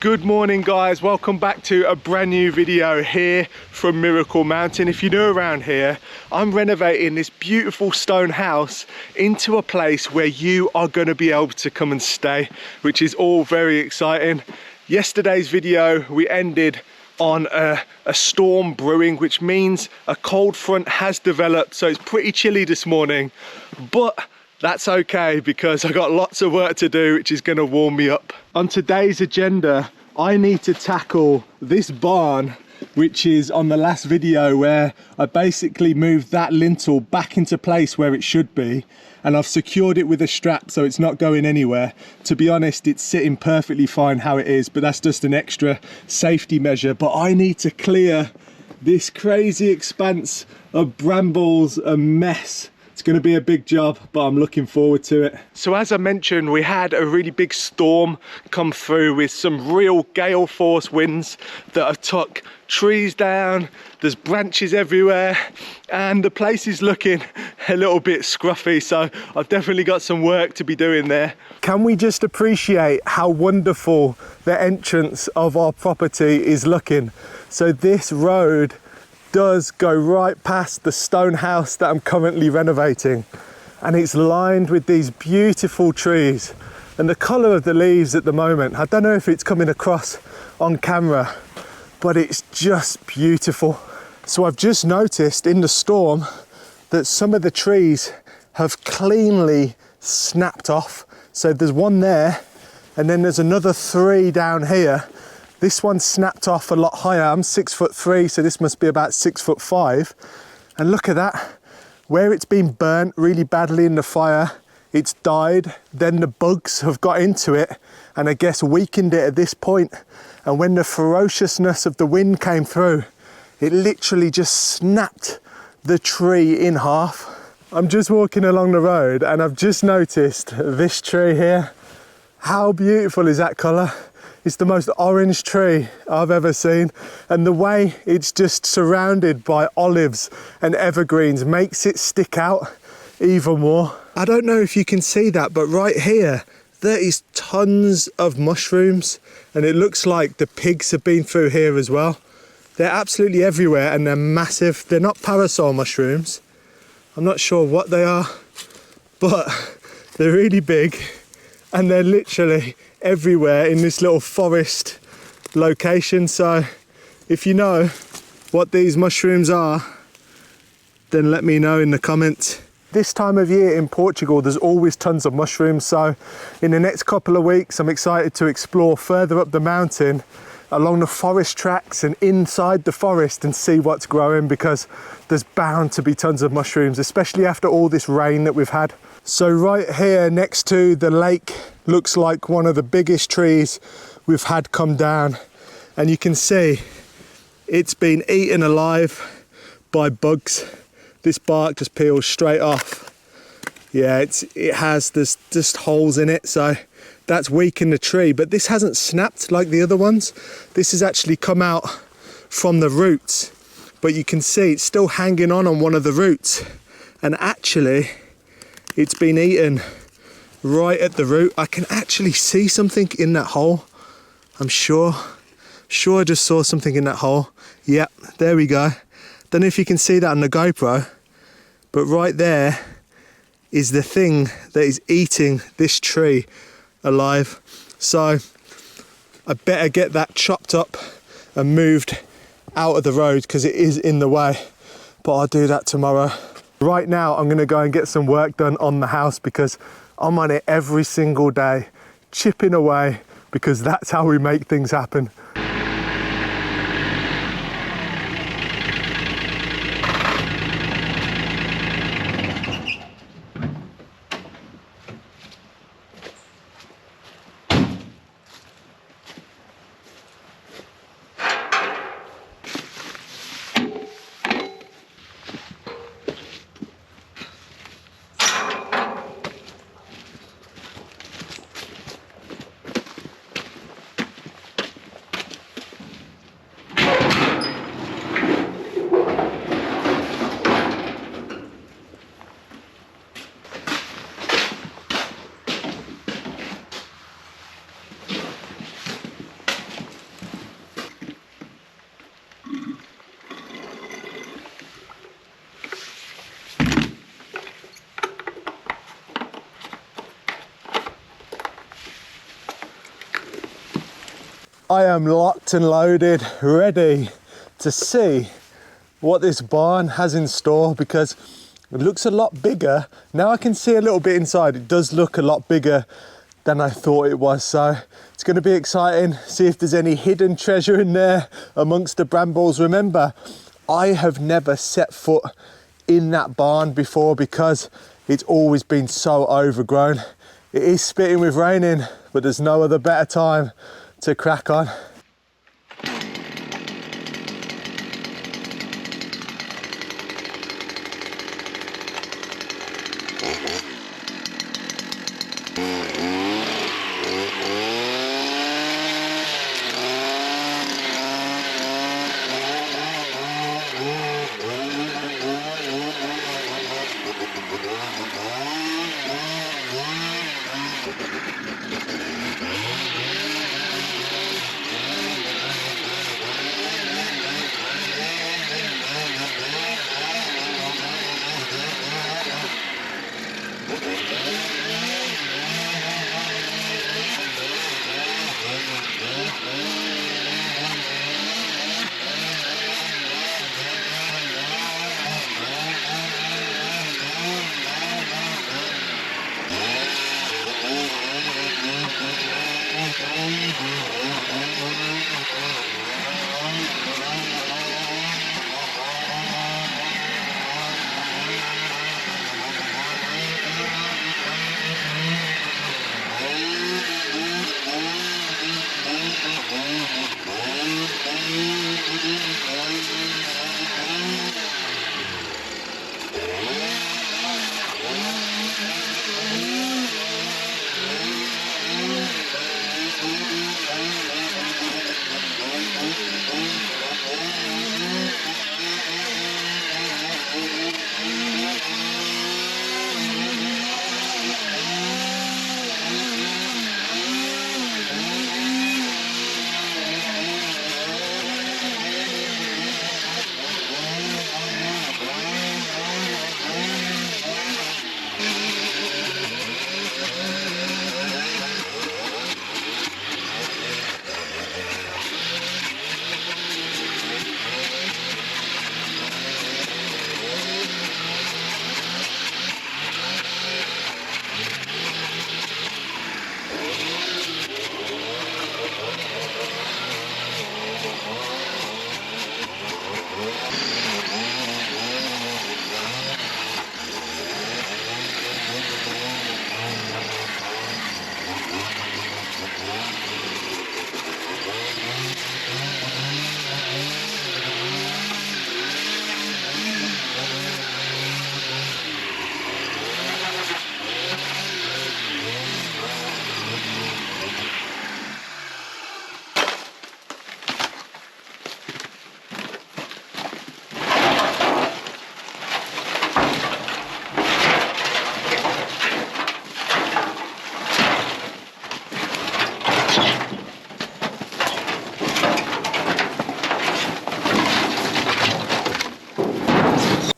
Good morning guys, welcome back to a brand new video here from Miracle Mountain. If you're new around here, I'm renovating this beautiful stone house into a place where you are going to be able to come and stay, which is all very exciting. Yesterday's video we ended on a storm brewing, which means a cold front has developed, so it's pretty chilly this morning, but that's okay because I got lots of work to do which is going to warm me up. On today's agenda, I need to tackle this barn, which is on the last video where I basically moved that lintel back into place where it should be, and I've secured it with a strap so it's not going anywhere. To be honest, it's sitting perfectly fine how it is, but that's just an extra safety measure. But I need to clear this crazy expanse of brambles and mess. It's going to be a big job, but I'm looking forward to it. So as I mentioned, we had a really big storm come through with some real gale force winds that have took trees down. There's branches everywhere and the place is looking a little bit scruffy, so I've definitely got some work to be doing there. Can we just appreciate how wonderful the entrance of our property is looking? So this road does go right past the stone house that I'm currently renovating, and it's lined with these beautiful trees, and the colour of the leaves at the moment, I don't know if it's coming across on camera, but it's just beautiful. So I've just noticed in the storm that some of the trees have cleanly snapped off. So there's one there, and then there's another 3 down here. This one snapped off a lot higher. I'm 6'3", so this must be about 6'5". And look at that, where it's been burnt really badly in the fire, it's died. Then the bugs have got into it and I guess weakened it at this point. And when the ferociousness of the wind came through, it literally just snapped the tree in half. I'm just walking along the road and I've just noticed this tree here. How beautiful is that colour? It's the most orange tree I've ever seen, and the way it's just surrounded by olives and evergreens makes it stick out even more. I don't know if you can see that, but right here there is tons of mushrooms, and it looks like the pigs have been through here as well. They're absolutely everywhere and they're massive. They're not parasol mushrooms. I'm not sure what they are, but they're really big and they're literally everywhere in this little forest location. So if you know what these mushrooms are, then let me know in the comments. This time of year in Portugal, there's always tons of mushrooms. So in the next couple of weeks, I'm excited to explore further up the mountain along the forest tracks and inside the forest and see what's growing, because there's bound to be tons of mushrooms, especially after all this rain that we've had. So right here next to the lake looks like one of the biggest trees we've had come down, and you can see it's been eaten alive by bugs. This bark just peels straight off. Yeah, there's just holes in it, so that's weakened the tree, but this hasn't snapped like the other ones. This has actually come out from the roots, but you can see it's still hanging on one of the roots, and actually it's been eaten right at the root. I can actually see something in that hole. I'm sure I just saw something in that hole. Yep, there we go. Don't know if you can see that on the GoPro, but right there is the thing that is eating this tree alive. So I better get that chopped up and moved out of the road because it is in the way, but I'll do that tomorrow. Right now I'm gonna go and get some work done on the house because I'm on it every single day, chipping away, because that's how we make things happen. I am locked and loaded, ready to see what this barn has in store, because it looks a lot bigger. Now I can see a little bit inside. It does look a lot bigger than I thought it was. So it's going to be exciting. See if there's any hidden treasure in there amongst the brambles. Remember, I have never set foot in that barn before because it's always been so overgrown. It is spitting with rain in, but there's no other better time to crack on.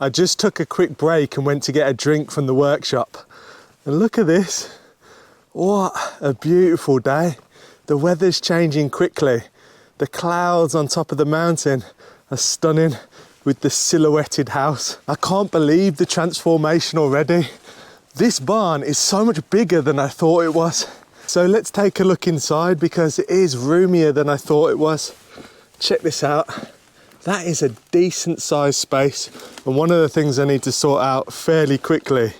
I just took a quick break and went to get a drink from the workshop. And look at this. What a beautiful day. The weather's changing quickly. The clouds on top of the mountain are stunning with the silhouetted house. I can't believe the transformation already. This barn is so much bigger than I thought it was. So let's take a look inside because it is roomier than I thought it was. Check this out. That is a decent sized space. And one of the things I need to sort out fairly quickly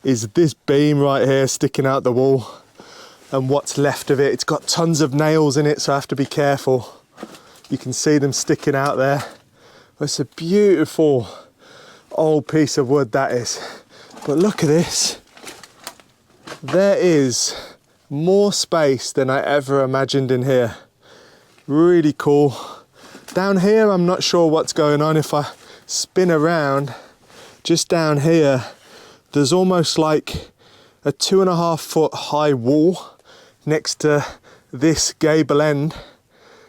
is this beam right here sticking out the wall and what's left of it. It's got tons of nails in it, so I have to be careful. You can see them sticking out there. It's a beautiful old piece of wood, that is. But look at this. There is more space than I ever imagined in here. Really cool. Down here, I'm not sure what's going on. If I spin around, just down here, there's almost like a 2.5 foot high wall next to this gable end.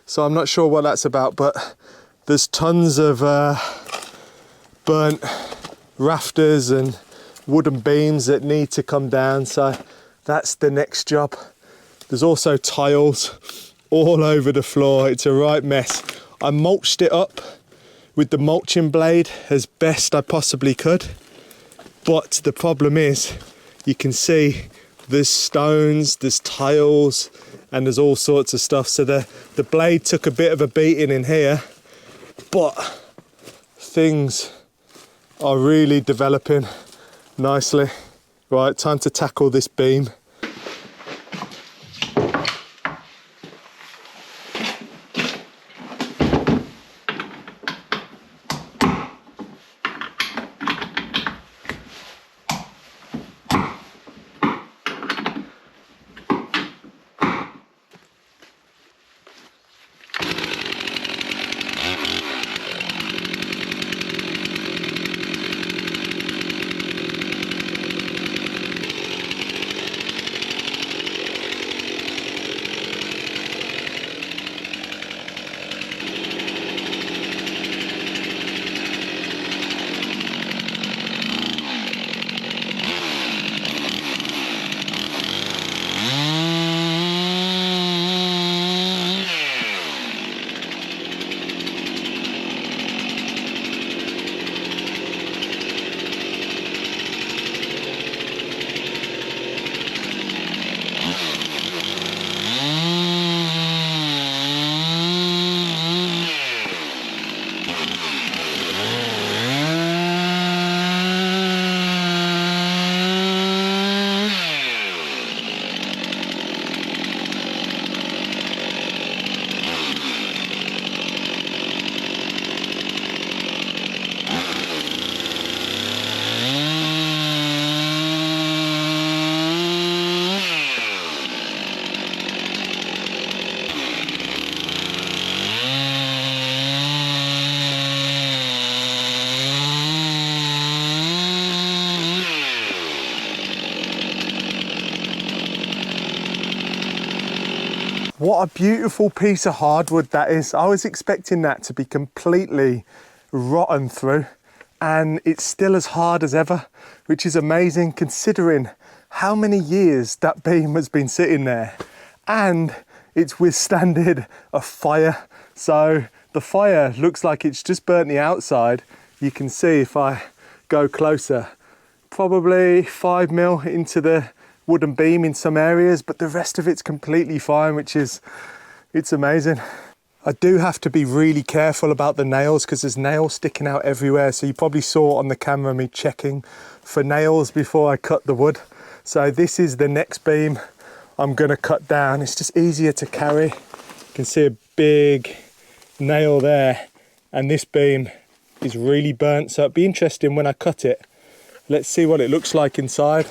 So I'm not sure what that's about, but there's tons of burnt rafters and wooden beams that need to come down. So that's the next job. There's also tiles all over the floor. It's a right mess. I mulched it up with the mulching blade as best I possibly could. But the problem is, you can see there's stones, there's tiles, and there's all sorts of stuff. So the blade took a bit of a beating in here, but things are really developing nicely. Right, time to tackle this beam. What a beautiful piece of hardwood that is. I was expecting that to be completely rotten through, and it's still as hard as ever, which is amazing considering how many years that beam has been sitting there. And it's withstanded a fire. So the fire looks like it's just burnt the outside. You can see if I go closer, probably 5 mil into the wooden beam in some areas, but the rest of it's completely fine, it's amazing. I do have to be really careful about the nails because there's nails sticking out everywhere. So you probably saw on the camera me checking for nails before I cut the wood. So this is the next beam I'm gonna cut down. It's just easier to carry. You can see a big nail there, and this beam is really burnt. So it'd be interesting when I cut it. Let's see what it looks like inside.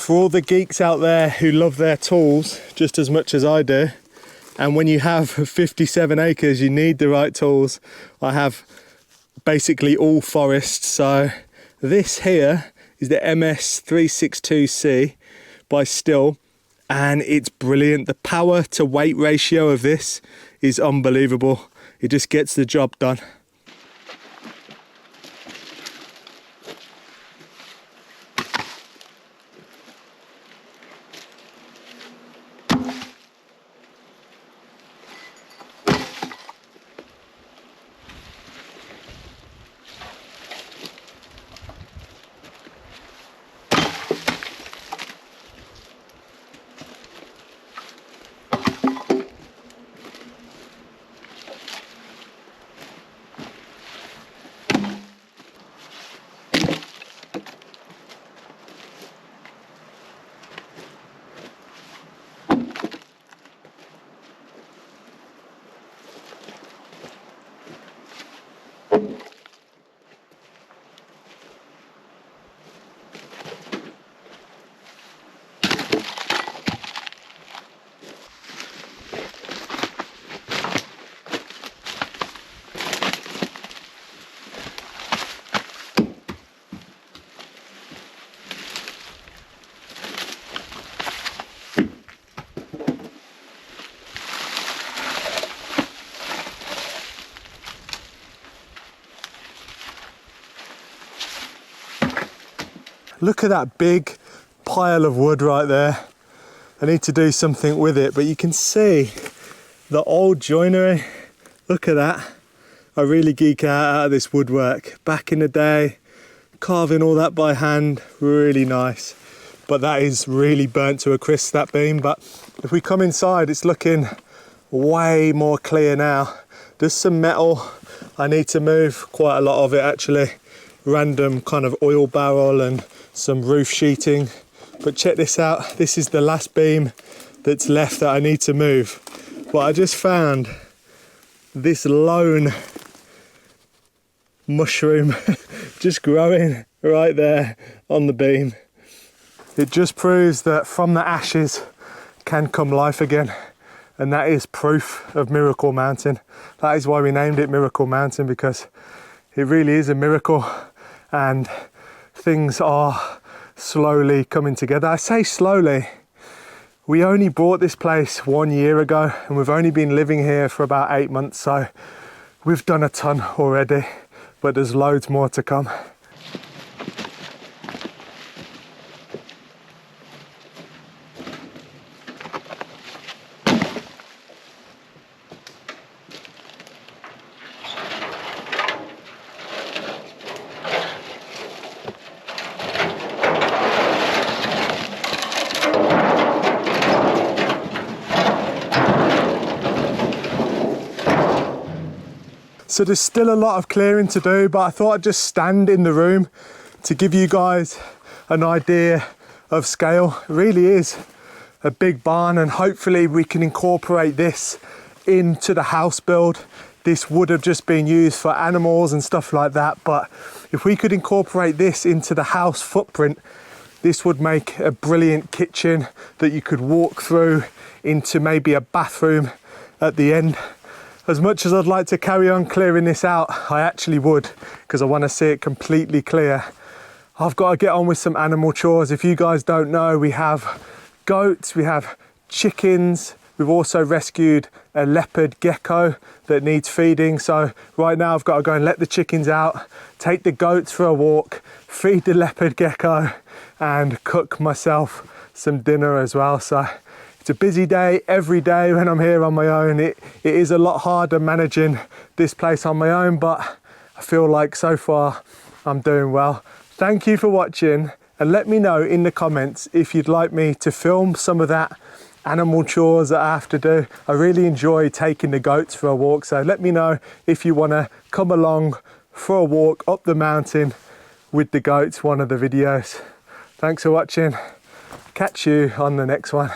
For all the geeks out there who love their tools just as much as I do, and when you have 57 acres you need the right tools. I have basically all forests, so this here is the MS362C by Stihl, and it's brilliant. The power to weight ratio of this is unbelievable. It just gets the job done. Look at that big pile of wood right there. I need to do something with it, but you can see the old joinery. Look at that. I really geek out of this woodwork. Back in the day, carving all that by hand, really nice. But that is really burnt to a crisp, that beam. But if we come inside, it's looking way more clear now. There's some metal I need to move, quite a lot of it actually. Random kind of oil barrel and some roof sheeting. But check this out, this is the last beam that's left that I need to move. But I just found this lone mushroom just growing right there on the beam. It just proves that from the ashes can come life again, and that is proof of Miracle Mountain. That is why we named it Miracle Mountain, because it really is a miracle and things are slowly coming together. I say slowly. We only bought this place 1 year ago and we've only been living here for about 8 months, so we've done a ton already, but there's loads more to come. So there's still a lot of clearing to do, but I thought I'd just stand in the room to give you guys an idea of scale. It really is a big barn, and hopefully we can incorporate this into the house build. This would have just been used for animals and stuff like that, but if we could incorporate this into the house footprint, this would make a brilliant kitchen that you could walk through into maybe a bathroom at the end. As much as I'd like to carry on clearing this out, I actually would, because I want to see it completely clear. I've got to get on with some animal chores. If you guys don't know, we have goats, we have chickens, we've also rescued a leopard gecko that needs feeding. So right now I've got to go and let the chickens out, take the goats for a walk, feed the leopard gecko, and cook myself some dinner as well. So it's a busy day every day when I'm here on my own. It is a lot harder managing this place on my own, but I feel like so far I'm doing well. Thank you for watching, and let me know in the comments if you'd like me to film some of that animal chores that I have to do. I really enjoy taking the goats for a walk, so let me know if you want to come along for a walk up the mountain with the goats, one of the videos. Thanks for watching. Catch you on the next one.